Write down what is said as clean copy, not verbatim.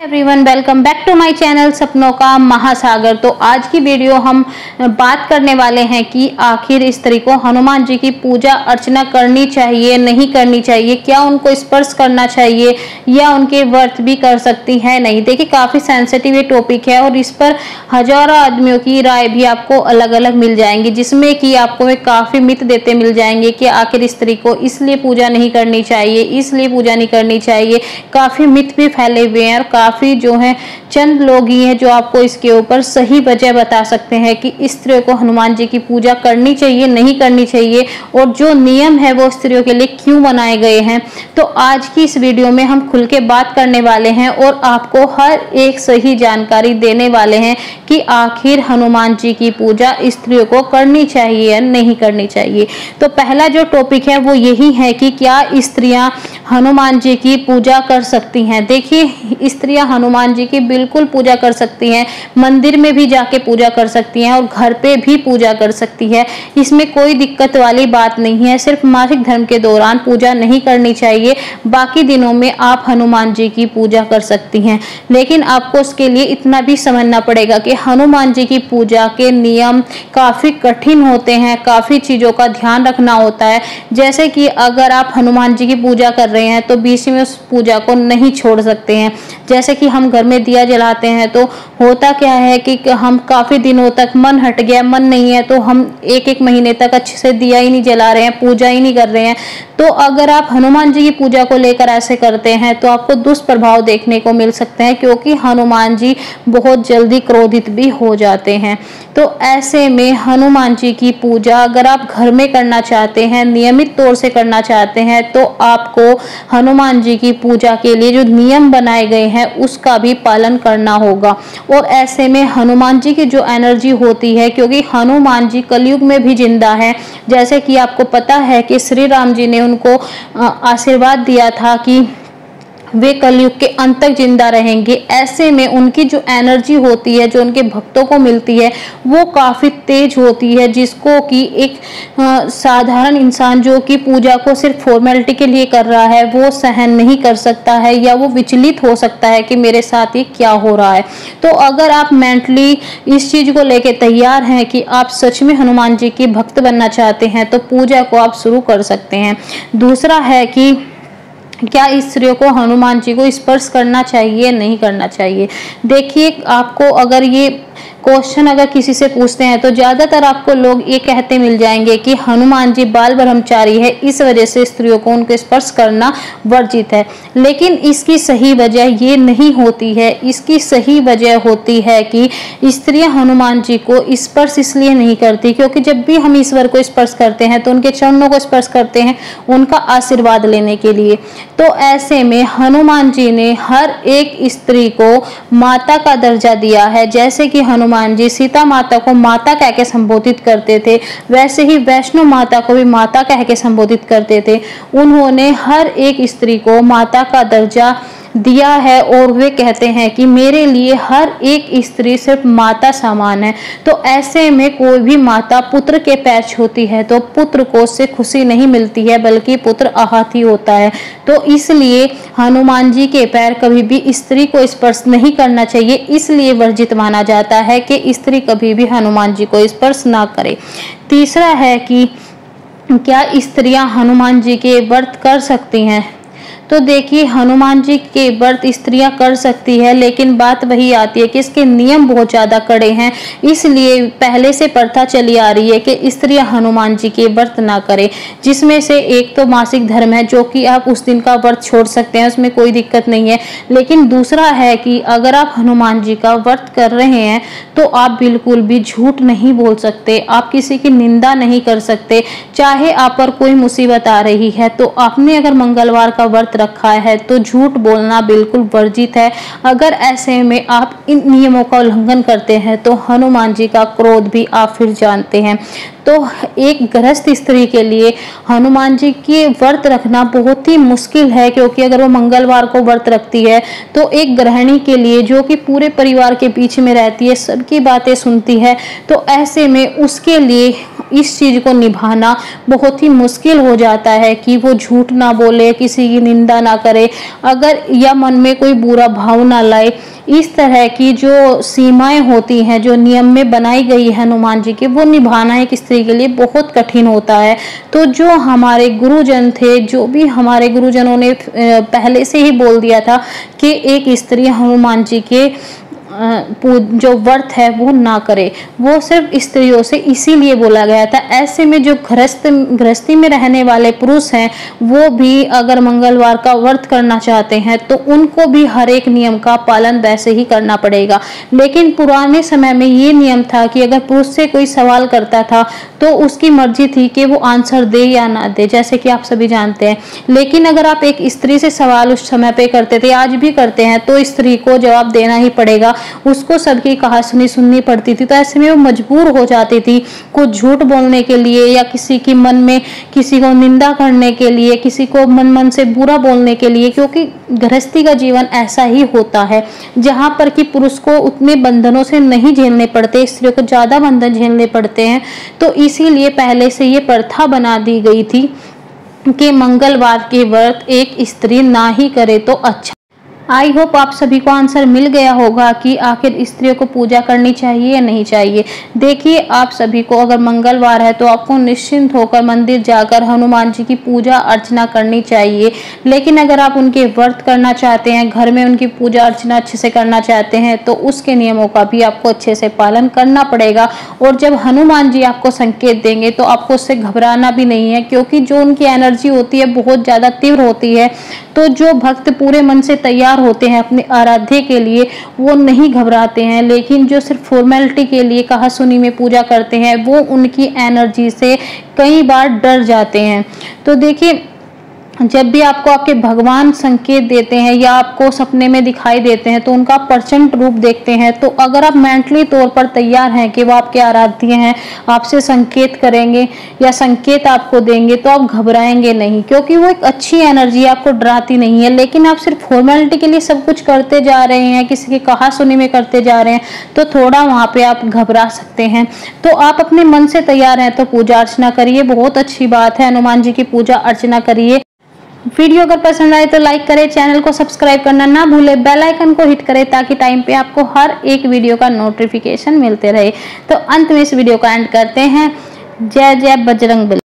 Everyone, welcome back to my channel सपनों का महासागर। तो आज की वीडियो हम बात करने वाले हैं कि आखिर स्त्री को हनुमान जी की पूजा अर्चना करनी चाहिए नहीं करनी चाहिए, क्या उनको स्पर्श करना चाहिए या उनके व्रत भी कर सकती है नहीं। देखिए, काफ़ी सेंसिटिव ये टॉपिक है और इस पर हजारों आदमियों की राय भी आपको अलग अलग मिल जाएंगी, जिसमें कि आपको काफ़ी मिथ देते मिल जाएंगे कि आखिर स्त्री को इसलिए पूजा नहीं करनी चाहिए, इसलिए पूजा नहीं करनी चाहिए। काफ़ी मिथ भी फैले हुए हैं और काफ़ी जो है चंद लोग ही हैं जो आपको इसके ऊपर सही वजह बता सकते हैं कि स्त्रियों को हनुमान जी की पूजा करनी चाहिए नहीं करनी चाहिए और जो नियम है वो स्त्रियों के लिए क्यों बनाए गए हैं। तो आज की इस वीडियो में हम खुल के बात करने वाले हैं और आपको हर एक सही जानकारी देने वाले हैं कि आखिर हनुमान जी की पूजा स्त्रियों को करनी चाहिए या नहीं करनी चाहिए। तो पहला जो टॉपिक है वो यही है कि क्या स्त्रियां हनुमान जी की पूजा कर सकती हैं। देखिए, स्त्रियां हनुमान जी की बिल्कुल पूजा कर सकती हैं, मंदिर में भी जाके पूजा कर सकती हैं और घर पे भी पूजा कर सकती है। इसमें कोई दिक्कत वाली बात नहीं है। सिर्फ मासिक धर्म के दौरान पूजा नहीं करनी चाहिए, बाकी दिनों में आप हनुमान जी की पूजा कर सकती हैं। लेकिन आपको उसके लिए इतना भी समझना पड़ेगा कि हनुमान जी की पूजा के नियम काफ़ी कठिन होते हैं, काफ़ी चीज़ों का ध्यान रखना होता है। जैसे कि अगर आप हनुमान जी की पूजा कर रहे हैं तो बीच में उस पूजा को नहीं छोड़ सकते हैं। जैसे कि हम घर में दिया जलाते हैं तो होता क्या है कि हम काफ़ी दिनों तक मन हट गया, मन नहीं है, तो हम एक महीने तक अच्छे से दिया ही नहीं जला रहे हैं, पूजा ही नहीं कर रहे हैं। तो अगर आप हनुमान जी की पूजा को लेकर ऐसे करते हैं तो आपको दुष्प्रभाव देखने को मिल सकते हैं, क्योंकि हनुमान जी बहुत जल्दी क्रोधित भी हो जाते हैं। तो ऐसे में हनुमान जी की पूजा अगर आप घर में करना चाहते हैं, नियमित तौर से करना चाहते हैं, तो आपको हनुमान जी की पूजा के लिए जो नियम बनाए गए हैं उसका भी पालन करना होगा। और ऐसे में हनुमान जी की जो एनर्जी होती है, क्योंकि हनुमान जी कलयुग में भी जिंदा है, जैसे कि आपको पता है कि श्री राम जी ने उनको आशीर्वाद दिया था कि वे कलयुग के अंत तक जिंदा रहेंगे। ऐसे में उनकी जो एनर्जी होती है, जो उनके भक्तों को मिलती है, वो काफ़ी तेज होती है, जिसको कि एक साधारण इंसान जो कि पूजा को सिर्फ फॉर्मेलिटी के लिए कर रहा है वो सहन नहीं कर सकता है, या वो विचलित हो सकता है कि मेरे साथ ये क्या हो रहा है। तो अगर आप मेंटली इस चीज़ को लेके तैयार हैं कि आप सच में हनुमान जी के भक्त बनना चाहते हैं तो पूजा को आप शुरू कर सकते हैं। दूसरा है कि क्या स्त्रियों को हनुमान जी को स्पर्श करना चाहिए नहीं करना चाहिए। देखिए, आपको अगर ये क्वेश्चन अगर किसी से पूछते हैं तो ज़्यादातर आपको लोग ये कहते मिल जाएंगे कि हनुमान जी बाल ब्रह्मचारी है, इस वजह से स्त्रियों को उनको स्पर्श करना वर्जित है। लेकिन इसकी सही वजह ये नहीं होती है। इसकी सही वजह होती है कि स्त्रियां हनुमान जी को स्पर्श इसलिए नहीं करती क्योंकि जब भी हम ईश्वर को स्पर्श करते हैं तो उनके चरणों को स्पर्श करते हैं उनका आशीर्वाद लेने के लिए। तो ऐसे में हनुमान जी ने हर एक स्त्री को माता का दर्जा दिया है। जैसे कि हनुमान जी सीता माता को माता कह के संबोधित करते थे, वैसे ही वैष्णो माता को भी माता कह के संबोधित करते थे। उन्होंने हर एक स्त्री को माता का दर्जा दिया है और वे कहते हैं कि मेरे लिए हर एक स्त्री सिर्फ माता समान है। तो ऐसे में कोई भी माता पुत्र के पैर छूती है तो पुत्र को उससे खुशी नहीं मिलती है, बल्कि पुत्र आहत ही होता है। तो इसलिए हनुमान जी के पैर कभी भी स्त्री को स्पर्श नहीं करना चाहिए, इसलिए वर्जित माना जाता है कि स्त्री कभी भी हनुमान जी को स्पर्श ना करे। तीसरा है कि क्या स्त्रियां हनुमान जी के व्रत कर सकती हैं। तो देखिए, हनुमान जी के व्रत स्त्रियां कर सकती है, लेकिन बात वही आती है कि इसके नियम बहुत ज़्यादा कड़े हैं। इसलिए पहले से प्रथा चली आ रही है कि स्त्रियां हनुमान जी के व्रत ना करें, जिसमें से एक तो मासिक धर्म है, जो कि आप उस दिन का व्रत छोड़ सकते हैं, उसमें कोई दिक्कत नहीं है। लेकिन दूसरा है कि अगर आप हनुमान जी का व्रत कर रहे हैं तो आप बिल्कुल भी झूठ नहीं बोल सकते, आप किसी की निंदा नहीं कर सकते। चाहे आप पर कोई मुसीबत आ रही है तो आपने अगर मंगलवार का व्रत रखा है तो झूठ बोलना बिल्कुल वर्जित है। अगर ऐसे में आप इन नियमों का उल्लंघन करते हैं तो हनुमान जी का क्रोध भी आप फिर जानते हैं। तो एक गृहस्थ स्त्री के लिए हनुमान जी के व्रत रखना बहुत ही मुश्किल है, क्योंकि अगर वो मंगलवार को व्रत रखती है तो एक गृहिणी के लिए जो कि पूरे परिवार के बीच में रहती है, सबकी बातें सुनती है, तो ऐसे में उसके लिए इस चीज को निभाना बहुत ही मुश्किल हो जाता है कि वो झूठ ना बोले, किसी की निंदा ना करे, अगर या मन में कोई बुरा भाव ना लाए। इस तरह की जो सीमाएं होती हैं, जो नियम में बनाई गई है हनुमान जी के, वो निभाना एक स्त्री के लिए बहुत कठिन होता है। तो जो हमारे गुरुजन थे, जो भी हमारे गुरुजनों ने पहले से ही बोल दिया था कि एक स्त्री हनुमान जी के जो व्रत है वो ना करे, वो सिर्फ स्त्रियों से इसीलिए बोला गया था। ऐसे में जो गृहस्थी में रहने वाले पुरुष हैं, वो भी अगर मंगलवार का व्रत करना चाहते हैं तो उनको भी हर एक नियम का पालन वैसे ही करना पड़ेगा। लेकिन पुराने समय में ये नियम था कि अगर पुरुष से कोई सवाल करता था तो उसकी मर्जी थी कि वो आंसर दे या ना दे, जैसे कि आप सभी जानते हैं। लेकिन अगर आप एक स्त्री से सवाल उस समय पे करते थे, आज भी करते हैं, तो स्त्री को जवाब देना ही पड़ेगा, उसको सबकी कहा सुननी पड़ती थी। तो ऐसे में वो मजबूर हो जाती थी कुछ झूठ बोलने के लिए, या किसी की मन में किसी को निंदा करने के लिए, किसी को मन से बुरा बोलने के लिए, क्योंकि गृहस्थी का जीवन ऐसा ही होता है जहां पर कि पुरुष को उतने बंधनों से नहीं झेलने पड़ते, स्त्रियों को ज्यादा बंधन झेलने पड़ते हैं। तो इसीलिए पहले से ये प्रथा बना दी गई थी कि मंगलवार के व्रत एक स्त्री ना ही करे तो अच्छा। आई होप आप सभी को आंसर मिल गया होगा कि आखिर स्त्रियों को पूजा करनी चाहिए या नहीं चाहिए। देखिए, आप सभी को अगर मंगलवार है तो आपको निश्चिंत होकर मंदिर जाकर हनुमान जी की पूजा अर्चना करनी चाहिए। लेकिन अगर आप उनके व्रत करना चाहते हैं, घर में उनकी पूजा अर्चना अच्छे से करना चाहते हैं, तो उसके नियमों का भी आपको अच्छे से पालन करना पड़ेगा। और जब हनुमान जी आपको संकेत देंगे तो आपको उससे घबराना भी नहीं है, क्योंकि जो उनकी एनर्जी होती है बहुत ज़्यादा तीव्र होती है। तो जो भक्त पूरे मन से तैयार होते हैं अपने आराध्य के लिए, वो नहीं घबराते हैं। लेकिन जो सिर्फ फॉर्मेलिटी के लिए कहा सुनी में पूजा करते हैं, वो उनकी एनर्जी से कई बार डर जाते हैं। तो देखिए, जब भी आपको आपके भगवान संकेत देते हैं या आपको सपने में दिखाई देते हैं तो उनका प्रचंड रूप देखते हैं, तो अगर आप मेंटली तौर पर तैयार हैं कि वो आपके आराध्य हैं, आपसे संकेत करेंगे या संकेत आपको देंगे, तो आप घबराएंगे नहीं, क्योंकि वो एक अच्छी एनर्जी आपको डराती नहीं है। लेकिन आप सिर्फ फॉर्मेलिटी के लिए सब कुछ करते जा रहे हैं, किसी की कहा सुनी में करते जा रहे हैं, तो थोड़ा वहाँ पे आप घबरा सकते हैं। तो आप अपने मन से तैयार हैं तो पूजा अर्चना करिए, बहुत अच्छी बात है, हनुमान जी की पूजा अर्चना करिए। वीडियो अगर पसंद आए तो लाइक करें, चैनल को सब्सक्राइब करना ना भूलें, बेल आइकन को हिट करें ताकि टाइम पे आपको हर एक वीडियो का नोटिफिकेशन मिलते रहे। तो अंत में इस वीडियो का एंड करते हैं। जय जय बजरंग बली।